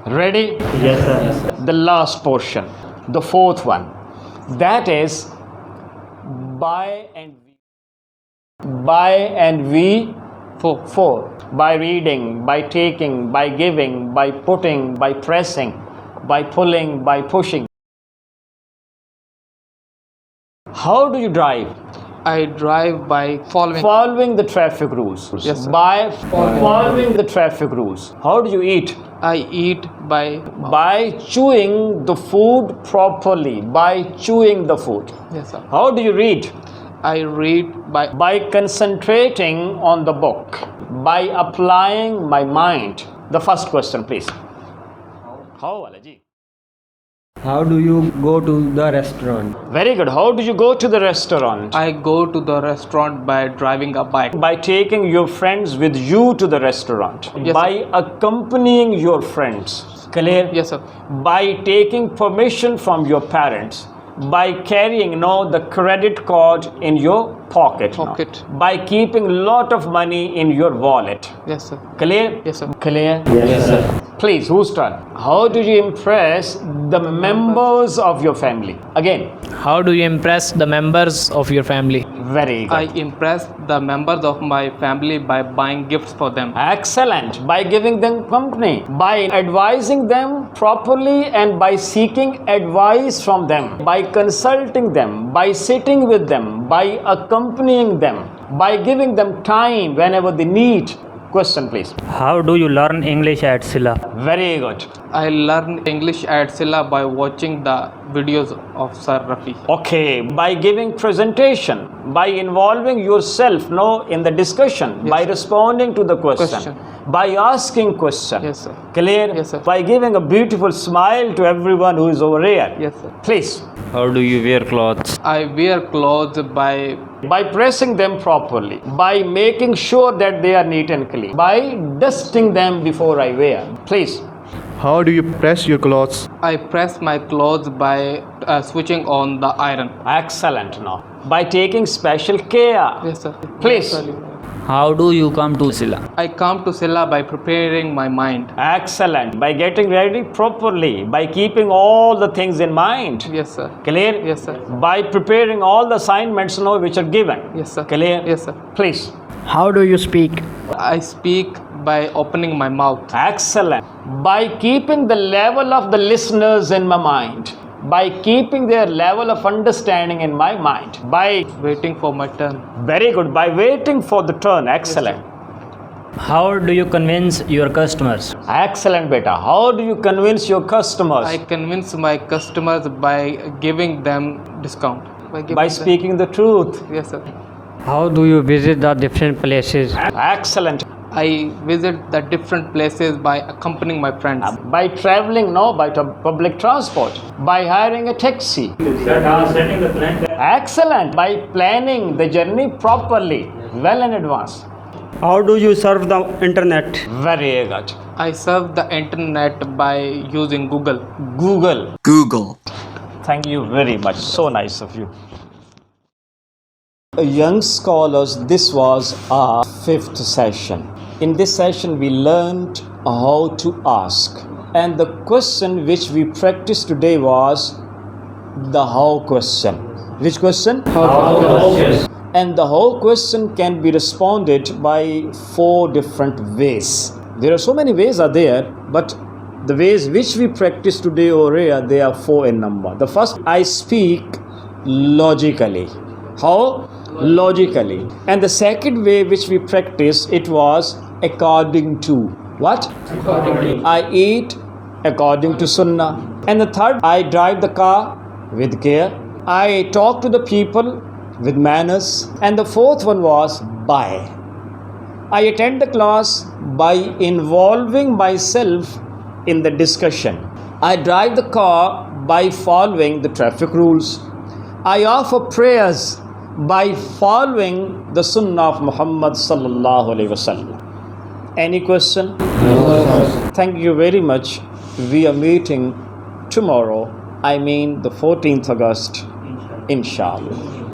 Ready? Yes, sir. Yes, sir. The last portion, the fourth one, that is by and we for by reading, by taking, by giving, by putting, by pressing, by pulling, by pushing. How do you drive? I drive by Following the traffic rules. Yes, sir. By following the traffic rules. How do you eat? I eat By chewing the food properly. By chewing the food. Yes, sir. How do you read? I read By concentrating on the book. By applying my mind. The first question, please. How, Alaji? How do you go to the restaurant? Very good. How do you go to the restaurant? I go to the restaurant by driving a bike. By taking your friends with you to the restaurant. Yes, by sir. accompanying your friends. Clear? Yes, sir. By taking permission from your parents. By carrying the credit card in your pocket. By keeping lot of money in your wallet. Yes, sir. Clear? Yes, sir. Clear? Yes, sir. Please, whose turn? How do you impress the members of your family? Again. How do you impress the members of your family? Very good. I impress the members of my family by buying gifts for them. Excellent. By giving them company, by advising them properly, and by seeking advice from them, by consulting them, by sitting with them, by accompanying them, by giving them time whenever they need. Question, please. How do you learn English at SILAH? Very good. I learn English at SILAH by watching the videos of Sir Rafi. Okay, by giving presentation, by involving yourself in the discussion, Yes, by sir. responding to the question, by asking question. Yes, sir. Clear? Yes, sir. By giving a beautiful smile to everyone who is over here. Yes, sir. Please. How do you wear clothes? I wear clothes by pressing them properly, by making sure that they are neat and clean, by dusting them before I wear. Please. How do you press your clothes? I press my clothes by switching on the iron. Excellent. By taking special care. Yes, sir. Please. Yes, sir. How do you come to SILAH? I come to SILAH by preparing my mind. Excellent. By getting ready properly, by keeping all the things in mind. Yes, sir. Clear? Yes, sir. By preparing all the assignments which are given. Yes, sir. Clear? Yes, sir. Please. How do you speak? I speak by opening my mouth. Excellent. By keeping the level of the listeners in my mind. By keeping their level of understanding in my mind. By Waiting for my turn. very good. By waiting for the turn. Excellent. How do you convince your customers? Excellent, beta. How do you convince your customers? I convince my customers by giving them discount. By speaking the truth. Yes, sir. How do you visit the different places? Excellent. I visit the different places by accompanying my friends. By traveling, by public transport. By hiring a taxi. Setting the plan. Excellent. By planning the journey properly, well in advance. How do you surf the internet? Very good. I surf the internet by using Google. Google. Thank you very much. So nice of you. Young scholars, this was our 5th session. In this session, we learned how to ask. And the question which we practiced today was the how question. Which question? How question. And the whole question can be responded by 4 different ways. There are so many ways are there, but the ways which we practice today over here, they are 4 in number. The first, I speak logically. How? Logically. And the second way which we practice, it was according to. What? According. I eat according to Sunnah. And the third, I drive the car with care. I talk to the people with manners. And the fourth one was by. I attend the class by involving myself in the discussion. I drive the car by following the traffic rules. I offer prayers by following the Sunnah of Muhammad sallallahu alaihi wasallam. Any question? No. Thank you very much. We are meeting tomorrow. I mean the 14th August, inshallah.